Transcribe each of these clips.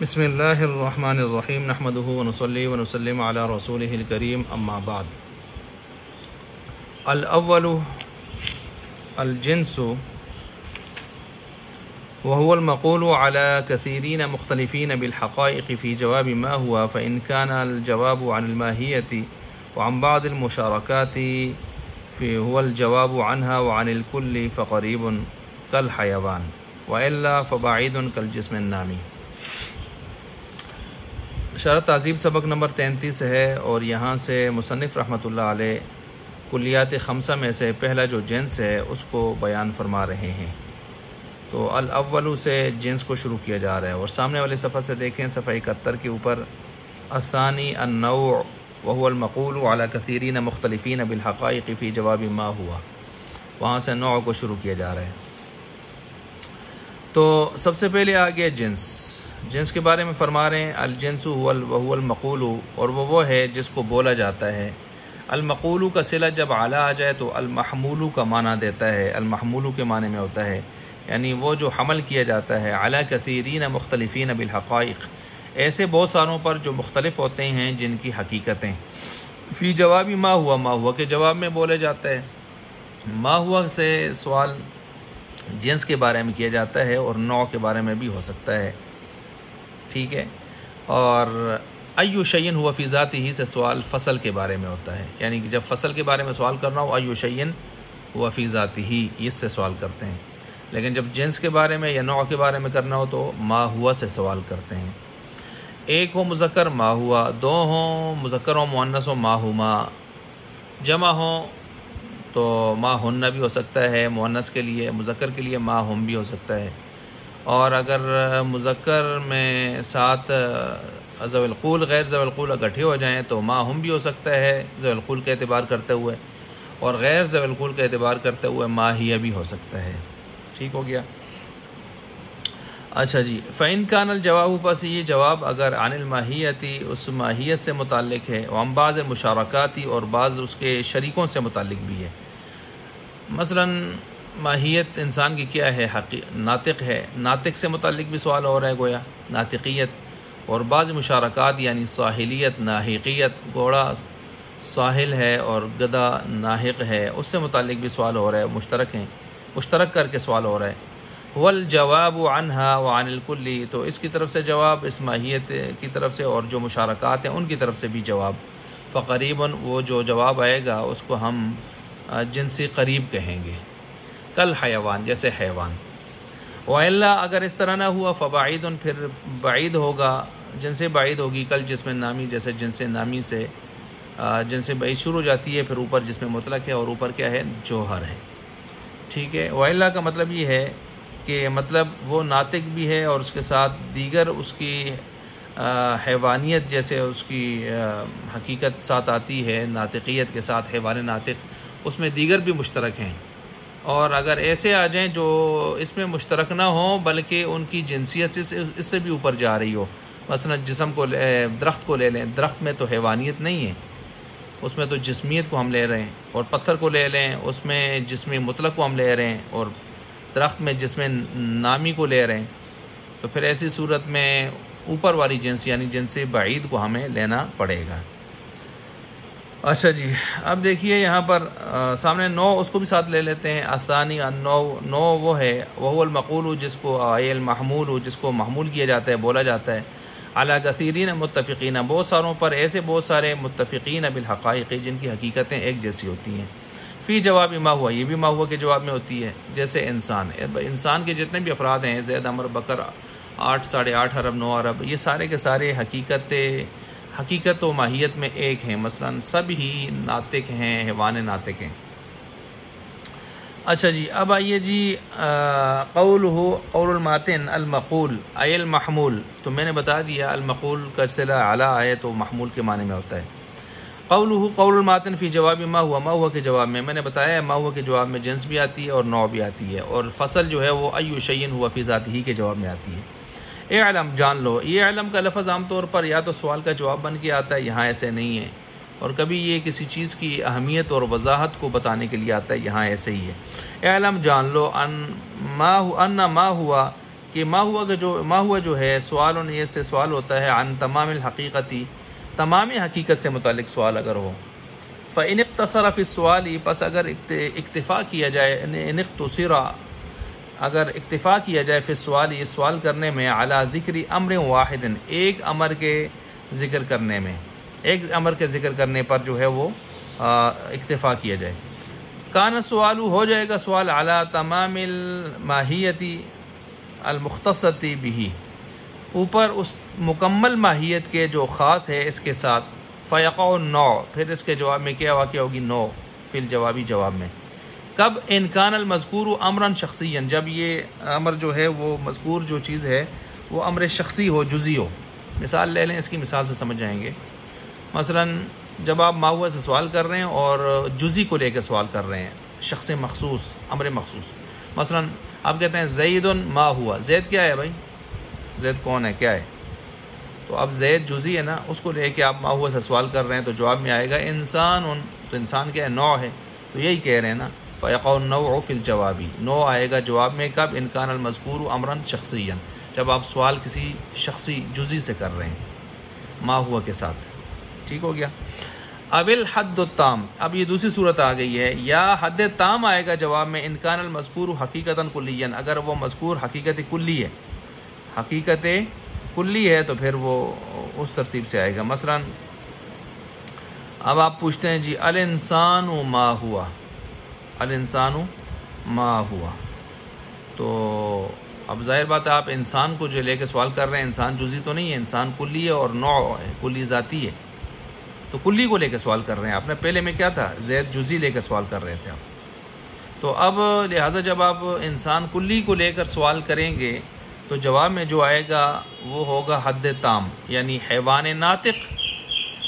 بسم اللہ الرحمن الرحیم نحمدہ ونصلی ونسلم علی رسولہ الکریم اما بعد. الاول الجنس وهو المقول على كثيرين مختلفين بالحقائق في جواب ما هو، فإن كان الجواب عن الماهية وعن بعض المشاركات هو الجواب عنها وعن الكل فقريب كالحيوان وإلا فبعيد كالجسم النامي. شرح تہذیب سبق نمبر 33 ہے، اور یہاں سے مصنف رحمۃ اللہ علیہ کلیات خمسہ میں سے پہلا جو جنس ہے اس کو بیان فرما رہے ہیں. تو الاول سے جنس کو شروع کیا جا رہا ہے، اور سامنے والے صفحہ سے دیکھیں، صفحہ 71 کے اوپر الثانی النوع وهو المقول على كثيرين مختلفين بالحقائق في جواب ما هو، وہاں سے نوع کو شروع کیا جا رہا ہے. تو سب سے پہلے آگے جنس کے بارے میں فرما رہے ہیں. الجنس وهو المقول، اور وہ ہے جس کو بولا جاتا ہے. المقول کا صلہ جب اعلیٰ آ جائے تو المحمول کا معنی دیتا ہے، المحمول کے معنی میں ہوتا ہے یعنی وہ جو حمل کیا جاتا ہے. علی کثیرین مختلفین بالحقائق، ایسے بہت ساروں پر جو مختلف ہوتے ہیں جن کی حقیقتیں. فی جواب ما ہوا کے جواب میں بولے جاتا ہے. ما ہوا سے سوال جنس کے بارے میں کیا جاتا ہے، اور نوع کے بارے میں بھی ہو سکتا ہے. ٹھیک ہے. اور ایو شیئن ہوا فی ذاتہ سے سوال فصل کے بارے میں ہوتا ہے، یعنی کہ جب فصل کے بارے میں سوال کرنا ہو ایو شیئن ہوا فی ذاتہ، اس سے سوال کرتے ہیں. لیکن جب جنس کے بارے میں یا نوع کے بارے میں کرنا ہو تو ما ہوا سے سوال کرتے ہیں. ایک ہو مذکر ما ہوا، دو ہوں مذکر و مؤنث و ما ہما، جمع ہوں تو ما ہن بھی ہو سکتا ہے مؤنث کے لیے، مذکر کے لیے ما ہم بھی ہو سکتا ہے. اور اگر مذکر میں ساتھ ذوی القول غیر ذوی القول اکٹھے ہو جائیں تو ما ہم بھی ہو سکتا ہے ذوی القول کا اعتبار کرتے ہوئے، اور غیر ذوی القول کا اعتبار کرتے ہوئے ما ہی بھی ہو سکتا ہے. ٹھیک ہو گیا. اچھا جی. فَإِن كَانَ الْجَوَابُ، پس یہ جواب اگر عن الماہیتی اس ماہیت سے متعلق ہے، وعن بعض المشارکاتی اور بعض اس کے شریکوں سے متعلق بھی ہے. مثلا ماہیت انسان کی کیا ہے؟ ناطق ہے، ناطق سے متعلق بھی سوال ہو رہا ہے گویا ناطقیت. اور بعض مشارکات یعنی ساحلیت، ناحقیت، گھوڑا ساحل ہے اور گدھا ناحق ہے، اس سے متعلق بھی سوال ہو رہا ہے. مشترک ہیں، مشترک کر کے سوال ہو رہا ہے. والجواب عنہا وعن الکل، تو اس کی طرف سے جواب اس ماہیت کی طرف سے، اور جو مشارکات ہیں ان کی طرف سے بھی جواب. فقریباً، وہ جو جواب آئے گا اس کو ہم جنسی قریب کہیں گے. کل حیوان، جیسے حیوان. وَإِلَّا، اگر اس طرح نہ ہوا، فبعید، پھر بعید ہوگا، جن سے بعید ہوگی. کل جسم نامی، جیسے جنس نامی سے جن سے بعید شروع ہو جاتی ہے، پھر اوپر جسم مطلق ہے اور اوپر کیا ہے؟ جوہر ہے. ٹھیک ہے. وَإِلَّا کا مطلب یہ ہے کہ مطلب وہ ناطق بھی ہے اور اس کے ساتھ دیگر اس کی حیوانیت جیسے اس کی حقیقت ساتھ آتی ہے، ناطقیت کے ساتھ حیوان ناطق، اس میں دیگر بھی مشترک ہیں. اور اگر ایسے آ جائیں جو اس میں مشترک نہ ہوں بلکہ ان کی جنسیت اس سے بھی اوپر جا رہی ہو، مثلا جسم کو درخت کو لے لیں، درخت میں تو حیوانیت نہیں ہے، اس میں تو جسمیت کو ہم لے رہے ہیں. اور پتھر کو لے لیں، اس میں جسم مطلق کو ہم لے رہے ہیں، اور درخت میں جسم نامی کو لے رہے ہیں. تو پھر ایسی صورت میں اوپر والی جنس یعنی جنس بعید کو ہمیں لینا پڑے گا. اچھا جی. اب دیکھیے یہاں پر سامنے نو، اس کو بھی ساتھ لے لیتے ہیں. الثانی النوع، نو وہ ہے وهو المقول، جس کو المحمول، جس کو محمول کیا جاتا ہے، بولا جاتا ہے. علی کثیرین متفقین، بہت ساروں پر، ایسے بہت سارے متفقین بالحقائق جن کی حقیقتیں ایک جیسی ہوتی ہیں. فی جواب ما ہوا، یہ بھی ما ہوا کے جواب میں ہوتی ہے. جیسے انسان کے جتنے بھی افراد ہیں، زید عمر بکر 8 ساڑھے 8 ارب 9 ارب، یہ سارے کے سارے حقیقت و ماہیت میں ایک ہیں. مثلا سب ہی ناطق ہیں، حیوان ناطق ہیں. اچھا جی. اب آئیے جی قول الماتن المقول ای المحمول. تو میں نے بتا دیا المقول کا صلہ اعلیٰ آئے تو محمول کے معنی میں ہوتا ہے. قول الماتن فی جواب ما ہوا کے جواب میں نے بتایا ما ہوا کے جواب میں جنس بھی آتی ہے اور نوع بھی آتی ہے، اور فصل جو ہے وہ ایو شیئن ہوا فی ذاتہ کے جواب میں آتی ہے. اعلم، جان لو. یہ علم کا لفظ عام طور پر یا تو سوال کا جواب بن کے آتا ہے، یہاں ایسے نہیں ہے. اور کبھی یہ کسی چیز کی اہمیت اور وضاحت کو بتانے کے لیے آتا ہے، یہاں ایسے ہی ہے. اعلم، جان لو، ان ما ہوا کہ ما ہوا جو ہے سوال یہ سے سوال ہوتا ہے عن تمام الحقیقتی، تمام حقیقت سے متعلق سوال اگر ہو، فإن اقتصر فی السؤال، پس اگر اکتفا کیا جائے، ان اختصر اگر اکتفا کیا جائے فی السؤال، یہ سوال کرنے میں، علی ذکر امر واحد، ایک امر کے ذکر کرنے میں، ایک امر کے ذکر کرنے پر جو ہے وہ اکتفا کیا جائے، کان سوال ہو جائے گا سوال علی تمام الماہیتی المختصتی بھی، اوپر اس مکمل ماہیت کے جو خاص ہے اس کے ساتھ، فیقع النوع، پھر اس کے جواب میں کیا واقع ہوگی؟ نوع فی الجوابی، جواب میں کب؟ ان کان المذکور امرا شخصیا، جب یہ امر جو ہے وہ مذکور جو چیز ہے وہ امر شخصی ہو، جزئی ہو۔ مثال لے لیں، اس کی مثال سے سمجھ جائیں گے۔ مثلا جب آپ ما ہوا سے سوال کر رہے ہیں اور جزئی کو لے کے سوال کر رہے ہیں، شخص مخصوص، امر مخصوص، مثلا آپ کہتے ہیں زید ما ہوا، زید کیا ہے بھائی؟ زید کون ہے، کیا ہے؟ تو اب زید جزئی ہے نا، اس کو لے کے آپ ما ہوا سے سوال کر رہے ہیں تو جواب میں آئے گا انسان، تو انسان کیا ہے؟ نوع ہے، تو یہی کہہ رہے ہیں نا، فیقع النوع فی الجوابی، نوع آئے گا جواب میں کب؟ ان کان المذکور امرا شخصیا، جب آپ سوال کسی شخصی جزئی سے کر رہے ہیں ما ہوا کے ساتھ۔ ٹھیک ہو گیا؟ اب الحد التام، اب یہ دوسری صورت آ گئی ہے، یا حد تام آئے گا جواب میں، ان کان المذکور حقیقتا کلیا، اگر وہ مذکور حقیقت کلی ہے، حقیقت کلی ہے تو پھر وہ اس ترتیب سے آئے گا۔ مثلا اب آپ پوچھتے ہیں جی الانسان ما ہوا، الانسان ما ہوا، تو اب ظاہر بات ہے آپ انسان کو جو لے کے سوال کر رہے ہیں، انسان جزئی تو نہیں ہے، انسان کلی ہے اور نوع ہے، کلی ذاتی ہے، تو کلی کو لے کے سوال کر رہے ہیں آپ نے۔ پہلے میں کیا تھا؟ زید جزئی لے کے سوال کر رہے تھے آپ، تو اب لہٰذا جب آپ انسان کلی کو لے کر سوال کریں گے تو جواب میں جو آئے گا وہ ہوگا حد تام، یعنی حیوان ناطق۔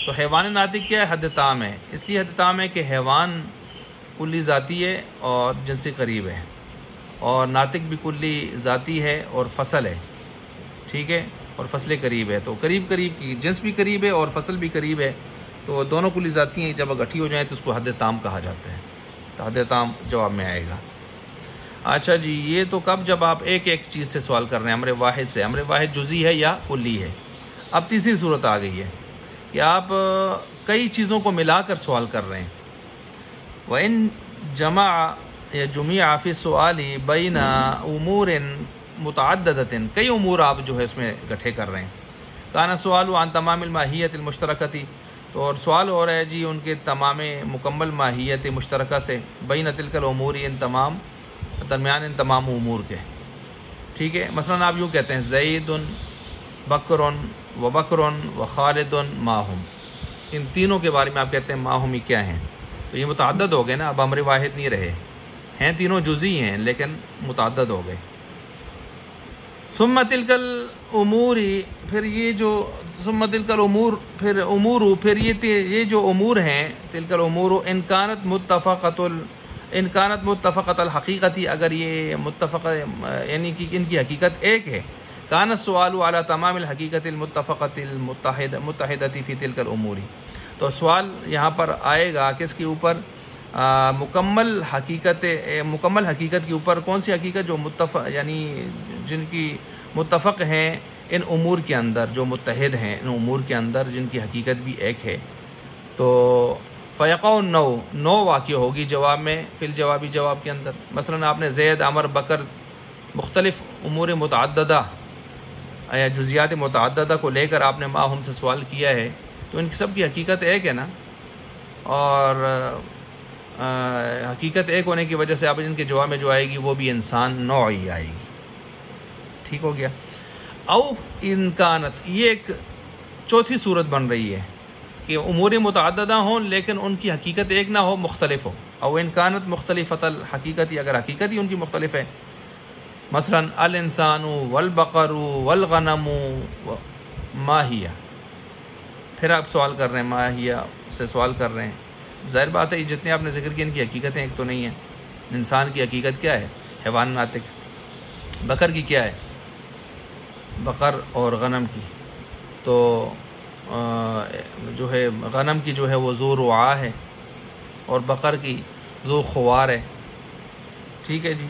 تو حیوان ناطق کیا ہے؟ حد تام ہے، اس لیے حد تام ہے کہ حیوان کلی ذاتی ہے اور جنسی قریب ہے، اور ناطق بھی کلی ذاتی ہے اور فصل ہے، ٹھیک ہے، اور فصل قریب ہے، تو قریب قریب کی جنس بھی قریب ہے اور فصل بھی قریب ہے، تو دونوں کلی ذاتی ہیں، جب اکٹھی ہو جائیں تو اس کو حد تام کہا جاتا ہے، تو حد تام جواب میں آئے گا۔ اچھا جی، یہ تو کب؟ جب آپ ایک ایک چیز سے سوال کر رہے ہیں، امر واحد سے، امر واحد جزئی ہے یا کلی ہے۔ اب تیسری صورت آ گئی ہے کہ آپ کئی چیزوں کو ملا کر سوال کر رہے ہیں، وَإِن جمع یا جميع فی السؤال بین امور متعددۃ، کئی امور آپ جو ہے اس میں اکٹھے کر رہے ہیں۔ کان سوال عن تمام الماہیت المشترکتی، تو اور سوال ہو رہا ہے جی ان کے تمام مکمل ماہیت مشترکہ سے، بین تلک الامور، ان تمام درمیان ان تمام امور کے، ٹھیک ہے۔ مثلا آپ یوں کہتے ہیں زید بکر و بکر و خالد ماہم، ان تینوں کے بارے میں آپ کہتے ہیں ماہم کیا ہیں، تو یہ متعدد ہو گئے نا، اب امر واحد نہیں رہے ہیں، تینوں جزئی ہیں لیکن متعدد ہو گئے۔ ثم تلک الامور، پھر یہ جو ثم تلک الامور، پھر امور، پھر یہ جو امور ہیں، تلک الامور ان کانت متفقۃ الحقیقتی، اگر یہ متفق یعنی کہ ان کی حقیقت ایک ہے، کان السؤال علی تمام الحقیقت المتفقۃ المتحدۃ فی تلک الامور، تو سوال یہاں پر آئے گا کس کے اوپر؟ مکمل حقیقت کے اوپر۔ کون سی حقیقت؟ جو متفق، یعنی جن کی متفق ہیں ان امور کے اندر، جو متحد ہیں ان امور کے اندر، جن کی حقیقت بھی ایک ہے، تو فیقع النوع، نوع واقع ہوگی جواب میں، فی الجوابی، جواب کے اندر۔ مثلا آپ نے زید عمر بکر مختلف امور متعددہ یا جزیات متعددہ کو لے کر آپ نے ماہم سے سوال کیا ہے، تو ان سب کی حقیقت ایک ہے نا، اور حقیقت ایک ہونے کی وجہ سے اب ان کے جواب میں جو آئے گی وہ بھی انسان نوع ہی آئے گی، ٹھیک ہو گیا۔ او انکانت، یہ ایک چوتھی صورت بن رہی ہے کہ امور متعددہ ہوں لیکن ان کی حقیقت ایک نہ ہو، مختلف ہو۔ او انکانت مختلفۃ الحقیقت، اگر حقیقت ہی ان کی مختلف ہے، مثلا الانسان والبقر والغنم ما ہی، پھر آپ سوال کر رہے ہیں ماہیہ سے سوال کر رہے ہیں، ظاہر بات ہے یہ جتنے آپ نے ذکر کی ان کی حقیقتیں ایک تو نہیں ہیں۔ انسان کی حقیقت کیا ہے؟ حیوان ناطق۔ بکر کی کیا ہے؟ بقر اور غنم کی، تو جو ہے غنم کی جو ہے وہ ذو رعاء ہے اور بقر کی ذو خوار ہے، ٹھیک ہے جی،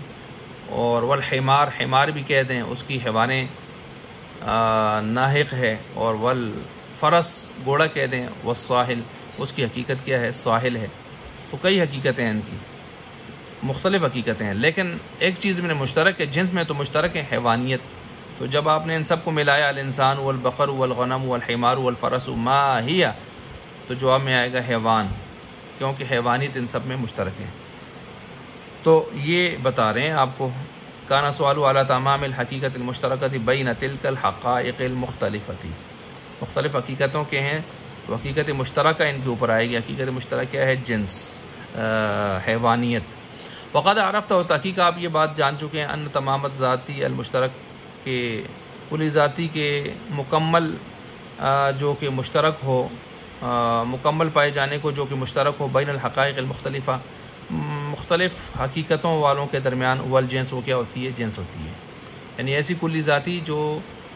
اور والحمار، حمار بھی کہہ دیں، اس کی حیوان ناحق ہے، اور والفرس گھوڑا کہہ دیں، والساحل اس کی حقیقت کیا ہے؟ ساحل ہے۔ تو کئی حقیقتیں ہیں ان کی، مختلف حقیقتیں ہیں، لیکن ایک چیز میں مشترک ہے، جنس میں تو مشترک ہے حیوانیت۔ تو جب آپ نے ان سب کو ملایا، الانسان والبقر والغنم والحمار والفرس ما ہی، تو جواب میں آئے گا حیوان، کیونکہ حیوانیت ان سب میں مشترک ہے۔ تو یہ بتا رہے ہیں آپ کو، کانا سوال علی تمام الحقیقت المشترکۃ بین تلک الحقائق المختلفۃ، مختلف حقیقتوں کے ہیں تو حقیقت مشترکہ ان کے اوپر آئے گی۔ حقیقت مشترکہ کیا ہے؟ جنس، حیوانیت۔ وقد عرفت، اور تحقیق آپ یہ بات جان چکے ہیں، ان تمامت ذاتی المشترک کے کلی ذاتی کے مکمل جو کہ مشترک ہو، مکمل پائے جانے کو جو کہ مشترک ہو، بین الحقائق المختلفہ، مختلف حقیقتوں والوں کے درمیان، والجنس وہ کیا ہوتی ہے؟ جنس ہوتی ہے۔ یعنی ایسی کلی ذاتی جو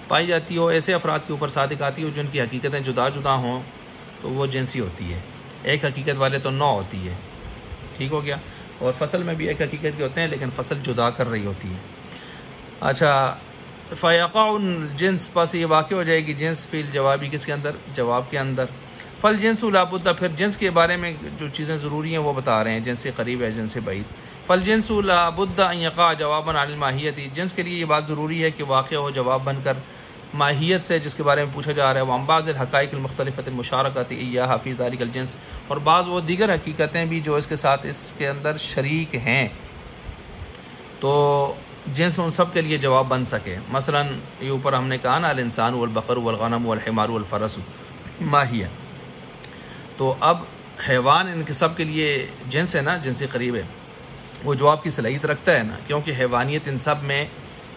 پائی جاتی ہو، ایسے افراد کے اوپر صادق آتی ہو جن کی حقیقتیں جدا جدا ہوں، تو وہ جنسی ہوتی ہے۔ ایک حقیقت والے تو نوع ہوتی ہے، ٹھیک ہو گیا۔ اور فصل میں بھی ایک حقیقت کے ہوتے ہیں، لیکن فصل جدا کر رہی ہوتی ہے۔ اچھا، فیقع الجنس، پس یہ واقع ہو جائے گی جنس فی الجوابی، کس کے اندر؟ جواب کے اندر۔ فالجنس لابد، پھر جنس کے بارے میں جو چیزیں ضروری ہیں وہ بتا رہے ہیں، جنس سے قریب ہے، جنس سے بعید۔ فالجنس لابد ان یقع جوابا عن الماہیت، جنس کے لیے یہ بات ضروری ہے کہ واقع ہو جواب بن کر ماہیت سے، جس کے بارے میں پوچھا جا رہا ہے۔ وعن بعض الحقائق المختلفۃ المشارکۃ ایہا فی ذلک الجنس، اور بعض وہ دیگر حقیقتیں بھی جو اس کے ساتھ اس کے اندر شریک ہیں، تو جنس ان سب کے لیے جواب بن سکے۔ مثلا یہ اوپر ہم نے کہا نا، الانسان والبقر والغنم والحمار والفرس ماہیہ، تو اب حیوان ان کے سب کے لیے جنس ہے نا، جنس سے قریب ہے، وہ جواب کی صلاحیت رکھتا ہے نا، کیونکہ حیوانیت ان سب میں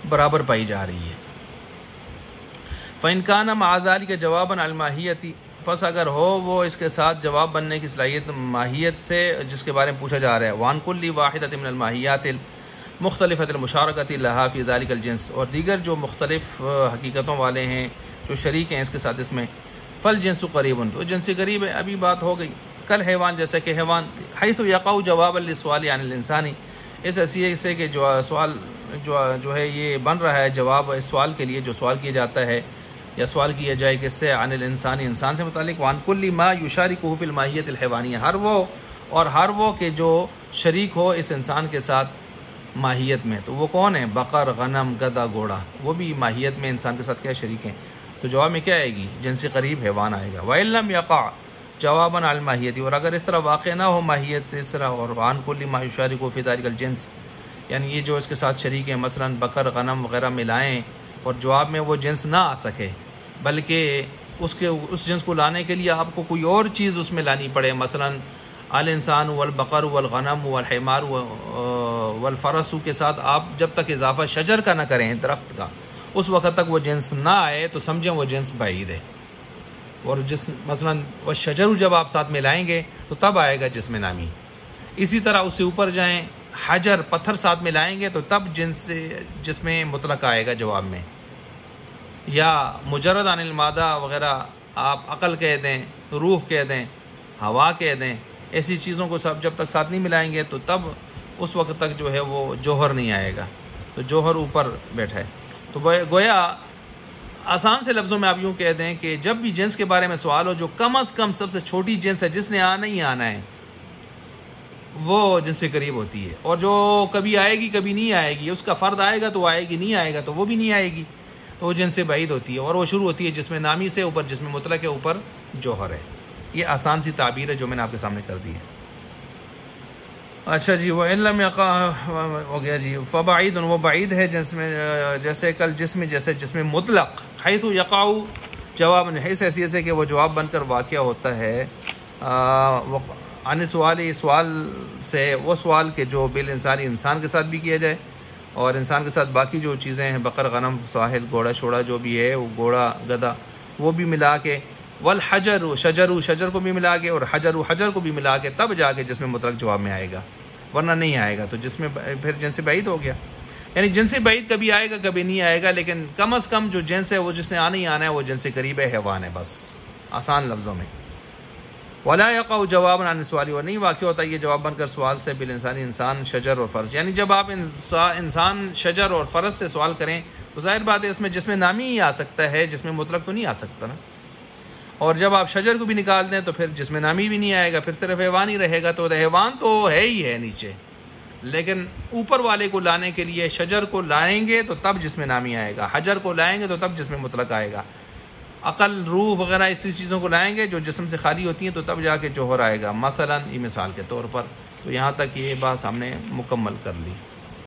برابر پائی جا رہی ہے۔ فَإِنْ كَانَ مَعَ ذَلِكَ جَوَابًا عَلَى الْمَاهِيَّةِ، پس اگر ہو وہ اس کے ساتھ جواب بننے کی صلاحیت ماہیت سے، جس کے بارے میں پوچھا جا رہا ہے۔ وَعَنْ كُلِّ وَاحِدَةٍ مِنَ الْمَاهِيَّاتِ الْمُخْتَلِفَةِ الْمُشَارَكَةِ لَهَا فِي ذَلِكَ الْجِنْسِ، اور دیگر جو مختلف حقیقتوں والے ہیں، جو شریک ہیں اس کے ساتھ اس میں، فَالْجِنْسُ قَرِيبٌ، تو جنس قریب ہے۔ ابھی بات ہو گئی، کل حیوان، جیسے کہ حیوان، حیث یقع جوابا للسؤال عن الانسانی، اس حیثیت سے کہ جو سوال جو ہے یہ بن رہا ہے جواب اس سوال کے لیے جو سوال کیا جاتا ہے، یا سوال کیا جائے کس سے؟ عن الانسانی، انسان سے متعلق۔ وعن کل ما یشارکہ فی الماہیت الحیوانیہ، ہر وہ کہ جو شریک ہو اس انسان کے ساتھ ماہیت میں، تو وہ کون ہے؟ بقر، غنم، گدھا، گھوڑا، وہ بھی ماہیت میں انسان کے ساتھ کیا شریک ہیں؟ تو جواب میں کیا آئے گی؟ جنس قریب حیوان آئے گا۔ وَإِن لَمْ يَقَعْ جواباً عَلَى الْمَاہِیَّةِ، اور اگر اس طرح واقع نہ ہو ماہیت اس طرح، اور عن کل ما یشارکہ فی ذلک الجنس، یعنی یہ جو اس کے ساتھ شریک ہیں، مثلا بقر، غنم وغیرہ ملائیں اور جواب میں وہ جنس نہ آ سکے، بلکہ اس جنس کو لانے کے لیے آپ کو کوئی اور چیز اس میں لانی پڑے، مثلا الانسان والبقر والغنم والحمار والفرس کے ساتھ آپ جب تک اضافہ شجر کا نہ کریں، درخت کا، اس وقت تک وہ جنس نہ آئے تو سمجھیں وہ جنس بعید ہے۔ اور جس مثلا وہ شجر جب آپ ساتھ ملائیں گے تو تب آئے گا جسم نامی۔ اسی طرح اس سے اوپر جائیں، حجر، پتھر ساتھ ملائیں گے تو تب جسم مطلق آئے گا جواب میں۔ یا مجرد عن المادہ وغیرہ آپ عقل کہہ دیں، روح کہہ دیں، ہوا کہہ دیں، ایسی چیزوں کو سب جب تک ساتھ نہیں ملائیں گے تو تب اس وقت تک جو ہے وہ جوہر نہیں آئے گا، تو جوہر اوپر بیٹھا ہے۔ تو گویا آسان سے لفظوں میں آپ یوں کہہ دیں کہ جب بھی جنس کے بارے میں سوال ہو، جو کم از کم سب سے چھوٹی جنس ہے جس نے آنا ہی آنا ہے، وہ جنس سے قریب ہوتی ہے، اور جو کبھی آئے گی کبھی نہیں آئے گی، اس کا فرد آئے گا تو وہ آئے گی، نہیں آئے گا تو وہ بھی نہیں آئے گی، تو وہ جنس سے بعید ہوتی ہے، اور وہ شروع ہوتی ہے جسم نامی سے، اوپر جسم مطلق کے اوپر جوہر ہے۔ یہ آسان سی تعبیر ہے جو میں نے آپ کے سامنے کر دی ہے۔ اچھا جی، وَإِن لَمْ يَقَعْ ہو گیا جی، فَبَعِيدٌ، وہ بعید ہے جنس میں، جیسے کل جسم، جیسے جسم مطلق، حیث یقع جواب، اس حیثیت سے کہ وہ جواب بن کر واقع ہوتا ہے عن سوال سے، وہ سوال کہ جو بالانسانی، انسان کے ساتھ بھی کیا جائے، اور انسان کے ساتھ باقی جو چیزیں ہیں، بقر، غنم، ساحل، گھوڑا شوڑا جو بھی ہے، وہ گھوڑا، گدھا، وہ بھی ملا کے، والحجر، شجر کو بھی ملا کے، اور حجر کو بھی ملا کے، تب جا کے جس میں مطلق جواب میں آئے گا، ورنہ نہیں آئے گا، تو جس میں پھر جنس بعید ہو گیا۔ یعنی جنس بعید کبھی آئے گا کبھی نہیں آئے گا، لیکن کم از کم جو جنس ہے وہ جس نے آنا ہی آنا ہے، وہ جنس قریب ہے، حیوان ہے، بس آسان لفظوں میں۔ ولا يقع جواب عن سوالی، اور نہیں واقع ہوتا یہ جواب بن کر سوال سے بالانسانی انسان شجر اور فرض، یعنی جب آپ انسان شجر اور فرض سے سوال کریں تو ظاہر بات ہے اس میں جسم نامی ہی آ سکتا ہے، جسم مطلق تو نہیں آ سکتا نا، اور جب آپ شجر کو بھی نکال دیں تو پھر جسم نامی بھی نہیں آئے گا، پھر صرف حیوان ہی رہے گا، تو حیوان تو ہے ہی ہے نیچے، لیکن اوپر والے کو لانے کے لیے شجر کو لائیں گے تو تب جسم نامی آئے گا، حجر کو لائیں گے تو تب جسم مطلق آئے گا، عقل روح وغیرہ اسی چیزوں کو لائیں گے جو جسم سے خالی ہوتی ہیں تو تب جا کے جوہر آئے گا، مثلا یہ مثال کے طور پر۔ تو یہاں تک یہ بات ہم نے مکمل کر لی۔